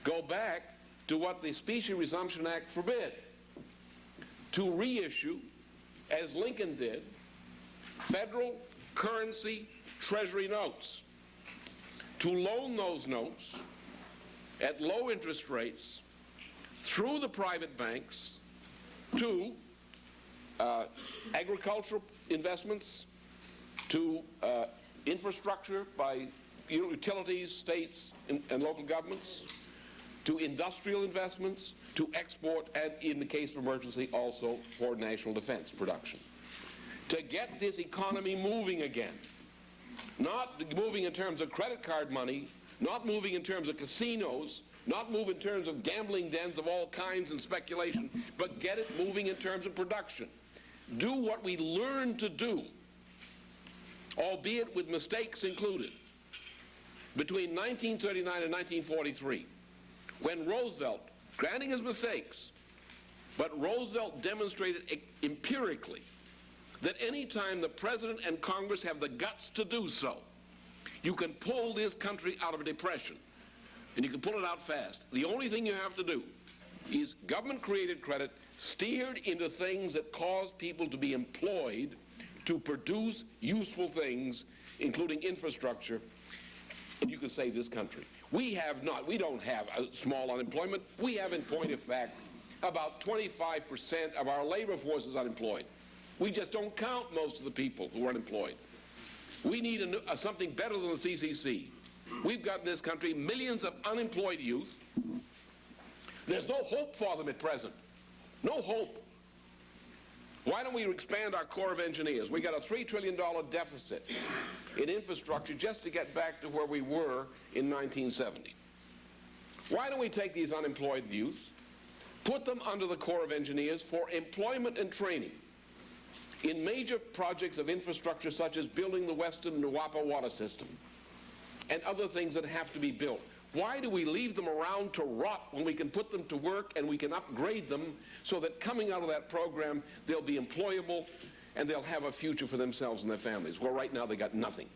go back to what the Specie Resumption Act forbid, to reissue, as Lincoln did, federal currency treasury notes, to loan those notes at low interest rates through the private banks to agricultural investments, to infrastructure by utilities, states, and local governments, to industrial investments, to export, and in the case of emergency, also for national defense production. To get this economy moving again. Not moving in terms of credit card money, not moving in terms of casinos, not move in terms of gambling dens of all kinds and speculation, but get it moving in terms of production. Do what we learned to do, albeit with mistakes included, between 1939 and 1943, when Roosevelt, granting his mistakes, but Roosevelt demonstrated empirically that any time the President and Congress have the guts to do so, you can pull this country out of a depression. And you can pull it out fast. The only thing you have to do is government-created credit steered into things that cause people to be employed to produce useful things, including infrastructure, and you can save this country. We don't have a small unemployment. We have, in point of fact, about 25% of our labor force is unemployed. We just don't count most of the people who are unemployed. We need something better than the CCC. We've got in this country millions of unemployed youth. There's no hope for them at present. No hope. Why don't we expand our Corps of Engineers? We got a $3 trillion deficit in infrastructure just to get back to where we were in 1970. Why don't we take these unemployed youth, put them under the Corps of Engineers for employment and training in major projects of infrastructure such as building the Western Nuwapa water system, and other things that have to be built. Why do we leave them around to rot when we can put them to work and we can upgrade them so that coming out of that program they'll be employable and they'll have a future for themselves and their families? Well, right now they got nothing.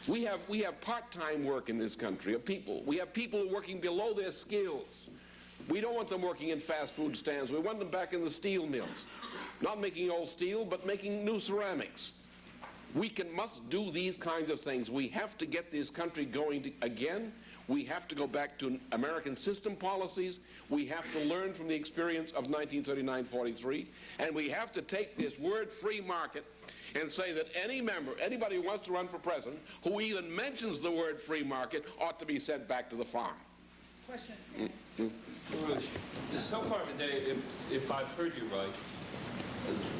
We have part-time work in this country of people. We have people working below their skills. We don't want them working in fast food stands. We want them back in the steel mills. Not making old steel, but making new ceramics. We must do these kinds of things. We have to get this country going again. We have to go back to American system policies. We have to learn from the experience of 1939-43. And we have to take this word free market and say that anybody who wants to run for president, who even mentions the word free market, ought to be sent back to the farm. Question. Baruch, so far today, if I've heard you right,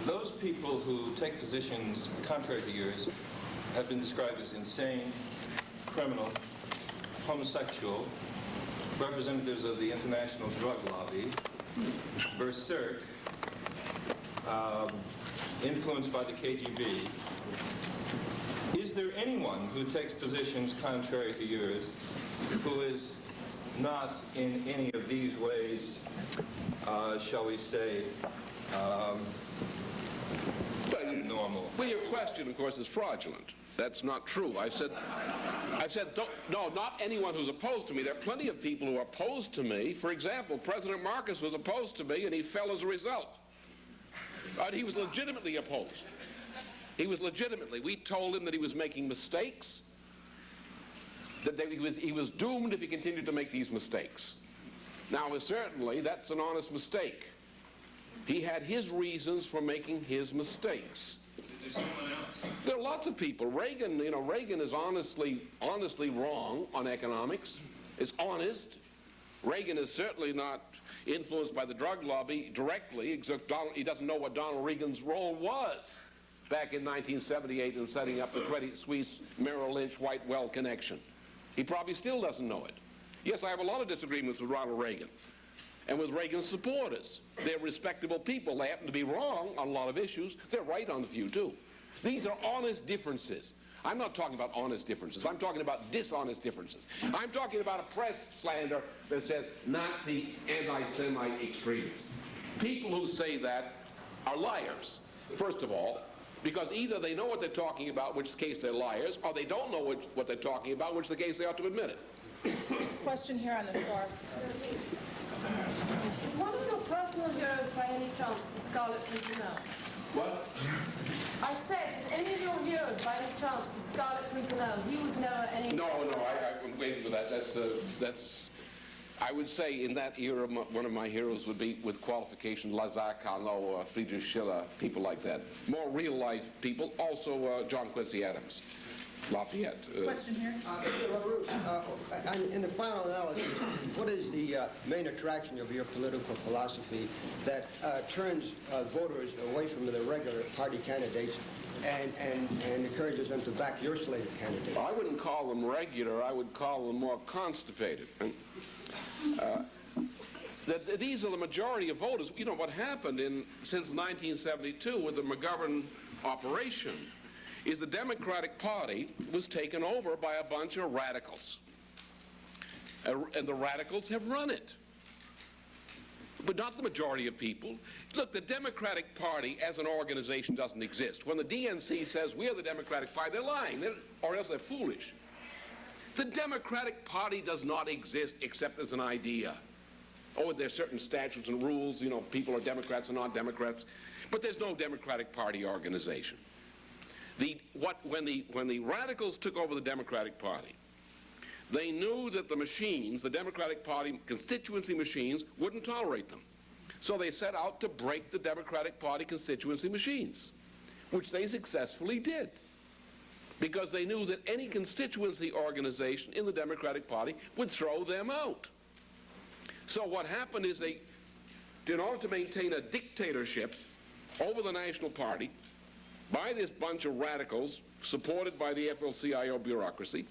those people who take positions contrary to yours have been described as insane, criminal, homosexual, representatives of the international drug lobby, berserk, influenced by the KGB. Is there anyone who takes positions contrary to yours who is not in any of these ways, shall we say, abnormal? Well, your question, of course, is fraudulent. That's not true. I said, no, not anyone who's opposed to me. There are plenty of people who are opposed to me. For example, President Marcos was opposed to me, and he fell as a result. He was legitimately opposed. He was legitimately. We told him that he was making mistakes, that he was doomed if he continued to make these mistakes. Now, certainly, that's an honest mistake. He had his reasons for making his mistakes. Is there someone else? There are lots of people. Reagan is honestly wrong on economics. It's honest. Reagan is certainly not influenced by the drug lobby directly, except he doesn't know what Donald Reagan's role was back in 1978 in setting up the Credit Suisse Merrill Lynch White Well connection. He probably still doesn't know it. Yes, I have a lot of disagreements with Ronald Reagan and with Reagan's supporters. They're respectable people. They happen to be wrong on a lot of issues. They're right on a few, too. These are honest differences. I'm not talking about honest differences. I'm talking about dishonest differences. I'm talking about a press slander that says Nazi, anti-Semite extremists. People who say that are liars, first of all, because either they know what they're talking about, in which case they're liars, or they don't know what they're talking about, in which the case they ought to admit it. Question here on the floor. Is one of your personal heroes by any chance the Scarlet Pimpernel? What? I said, is any of your heroes by any chance the Scarlet Pimpernel? He was never any... No, I'm waiting for that. That's I would say in that era, one of my heroes would be, with qualification, Lazare Carnot, Friedrich Schiller, people like that. More real-life people, also John Quincy Adams, Lafayette. Question here. Bruce, in the final analysis, what is the main attraction of your political philosophy that turns voters away from the regular party candidates and encourages them to back your slate of candidates? I wouldn't call them regular. I would call them more constipated. These are the majority of voters. You know, what happened since 1972 with the McGovern operation is the Democratic Party was taken over by a bunch of radicals. And the radicals have run it. But not the majority of people. Look, the Democratic Party as an organization doesn't exist. When the DNC says we're the Democratic Party, they're lying, or else they're foolish. The Democratic Party does not exist except as an idea. Oh, there's certain statutes and rules, you know, people are Democrats or not Democrats, but there's no Democratic Party organization. When the radicals took over the Democratic Party, they knew that the machines, the Democratic Party constituency machines, wouldn't tolerate them. So they set out to break the Democratic Party constituency machines, which they successfully did, because they knew that any constituency organization in the Democratic Party would throw them out. So what happened is in order to maintain a dictatorship over the National Party by this bunch of radicals supported by the AFL-CIO bureaucracy,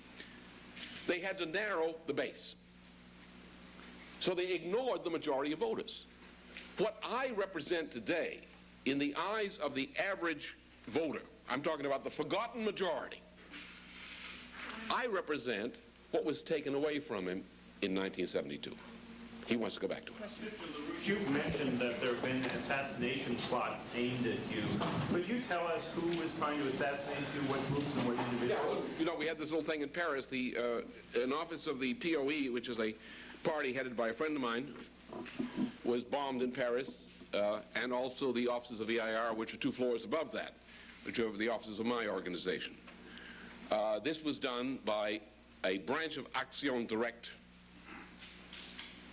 they had to narrow the base. So they ignored the majority of voters. What I represent today, in the eyes of the average voter, I'm talking about the forgotten majority, I represent what was taken away from him in 1972. He wants to go back to it. Mr. LaRouche, you've mentioned that there have been assassination plots aimed at you. Could you tell us who was trying to assassinate you, what groups and what individuals? Yeah, well, you know, we had this little thing in Paris. An office of the POE, which is a party headed by a friend of mine, was bombed in Paris, and also the offices of EIR, which are 2 floors above that, which are the offices of my organization. This was done by a branch of Action Directe.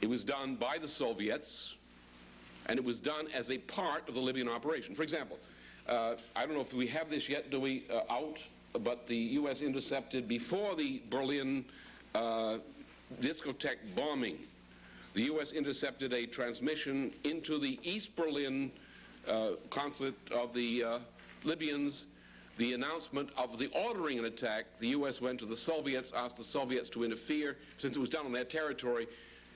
It was done by the Soviets, and it was done as a part of the Libyan operation. For example, I don't know if we have this yet, do we, out, but the U.S. intercepted, before the Berlin discotheque bombing, the U.S. intercepted a transmission into the East Berlin consulate of the Libyans, the announcement of the ordering an attack. The U.S. went to the Soviets, asked the Soviets to interfere, since it was done on their territory,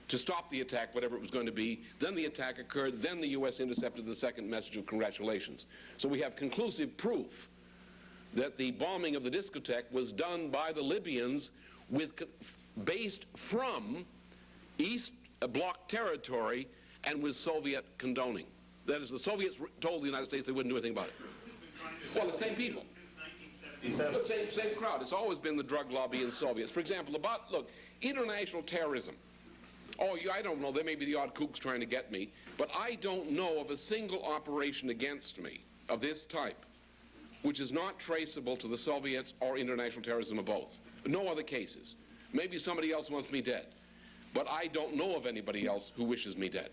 to stop the attack, whatever it was going to be. Then the attack occurred. Then the U.S. intercepted the second message of congratulations. So we have conclusive proof that the bombing of the discotheque was done by the Libyans based from East Bloc territory and with Soviet condoning. That is, the Soviets told the United States they wouldn't do anything about it. Well, the same people. Look, same crowd. It's always been the drug lobby and Soviets. For example, look, international terrorism. Oh, I don't know, there may be the odd kooks trying to get me, but I don't know of a single operation against me of this type which is not traceable to the Soviets or international terrorism or both. No other cases. Maybe somebody else wants me dead, but I don't know of anybody else who wishes me dead.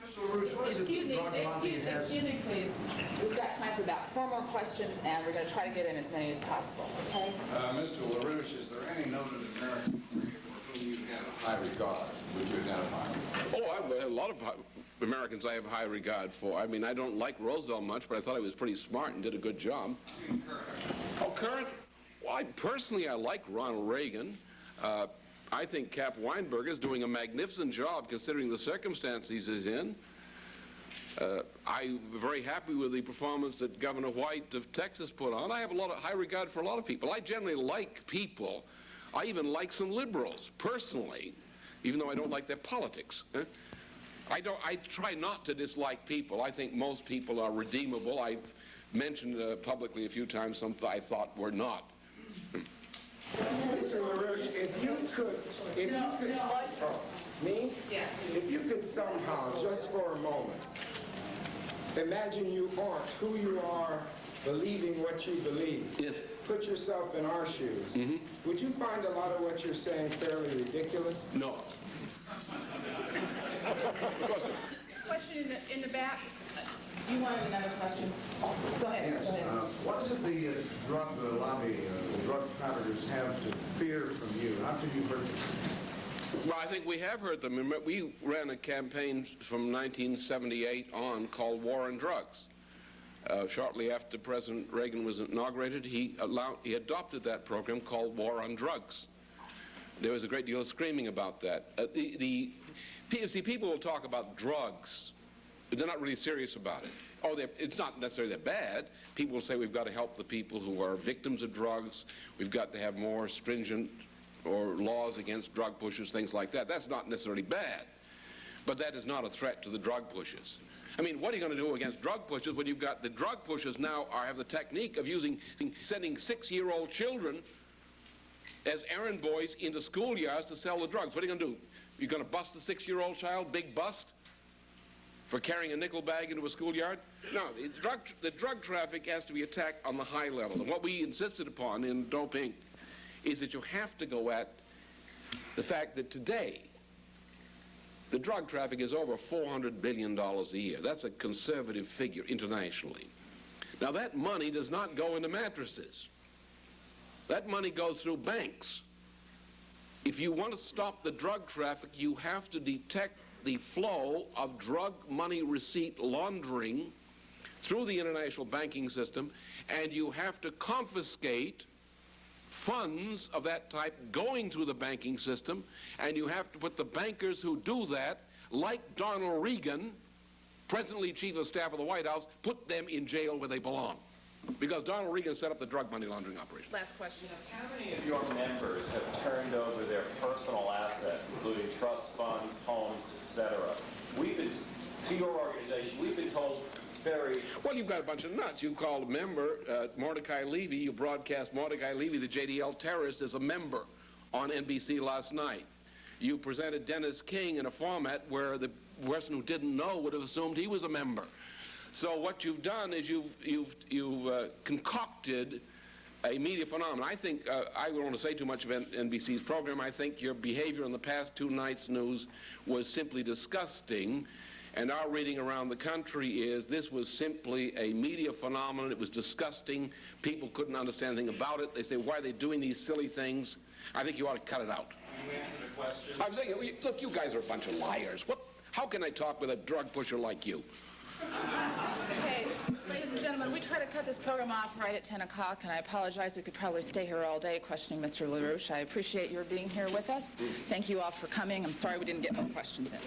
Excuse me, please. We've got time for about 4 more questions, and we're going to try to get in as many as possible, okay? Mr. LaRouche, is there any noted American for whom you have a high regard? Would you identify him? Oh, a lot of Americans I have high regard for. I mean, I don't like Roosevelt much, but I thought he was pretty smart and did a good job. Oh, current? Well, personally, I like Ronald Reagan. I think Cap Weinberger is doing a magnificent job considering the circumstances he's in. I'm very happy with the performance that Governor White of Texas put on. I have a lot of high regard for a lot of people. I generally like people. I even like some liberals, personally, even though I don't like their politics. I try not to dislike people. I think most people are redeemable. I've mentioned publicly a few times some I thought were not. Mr. LaRouche, if you could, me? Yes. If you could somehow, just for a moment, imagine you aren't who you are, believing what you believe. Yeah. Put yourself in our shoes. Mm-hmm. Would you find a lot of what you're saying fairly ridiculous? No. Question in the back. You wanted another question? Go ahead. Yes. Go ahead. What does the drug lobby, the drug traffickers have to fear from you? How can you hurt them? Well, I think we have heard them. We ran a campaign from 1978 on called War on Drugs. Shortly after President Reagan was inaugurated, he adopted that program called War on Drugs. There was a great deal of screaming about that. See, people will talk about drugs, but they're not really serious about it. Oh, it's not necessarily they're bad. People will say we've got to help the people who are victims of drugs. We've got to have more stringent laws against drug pushers, things like that. That's not necessarily bad, but that is not a threat to the drug pushers. I mean, what are you going to do against drug pushers when you've got the drug pushers now have the technique of sending 6-year-old children as errand boys into schoolyards to sell the drugs? What are you going to do? You're going to bust the 6-year-old child, big bust, for carrying a nickel bag into a schoolyard? No, the drug traffic has to be attacked on the high level. And what we insisted upon in Dope Inc. is that you have to go at the fact that today the drug traffic is over $400 billion a year. That's a conservative figure internationally. Now, that money does not go into mattresses. That money goes through banks. If you want to stop the drug traffic, you have to detect the flow of drug money receipt laundering through the international banking system, and you have to confiscate funds of that type going through the banking system, and you have to put the bankers who do that, like Donald Reagan, presently Chief of Staff of the White House, put them in jail where they belong. because Donald Regan set up the drug money laundering operation. Last question. How many of your members have turned over their personal assets, including trust funds, homes, etc.? To your organization, we've been told very... Well, you've got a bunch of nuts. You called a member, Mordecai Levy, you broadcast Mordecai Levy, the JDL terrorist, as a member on NBC last night. You presented Dennis King in a format where the person who didn't know would have assumed he was a member. So what you've done is you've concocted a media phenomenon. I think, I don't want to say too much of NBC's program. I think your behavior in the past two nights' news was simply disgusting. And our reading around the country is this was simply a media phenomenon. It was disgusting. People couldn't understand anything about it. They say, why are they doing these silly things? I think you ought to cut it out. Can you answer the question? I'm saying, look, you guys are a bunch of liars. How can I talk with a drug pusher like you? Okay, ladies and gentlemen, we try to cut this program off right at 10 o'clock, and I apologize. We could probably stay here all day questioning Mr. LaRouche. I appreciate your being here with us. Thank you all for coming. I'm sorry we didn't get more questions in.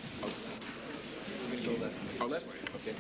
Oh, that way. Okay.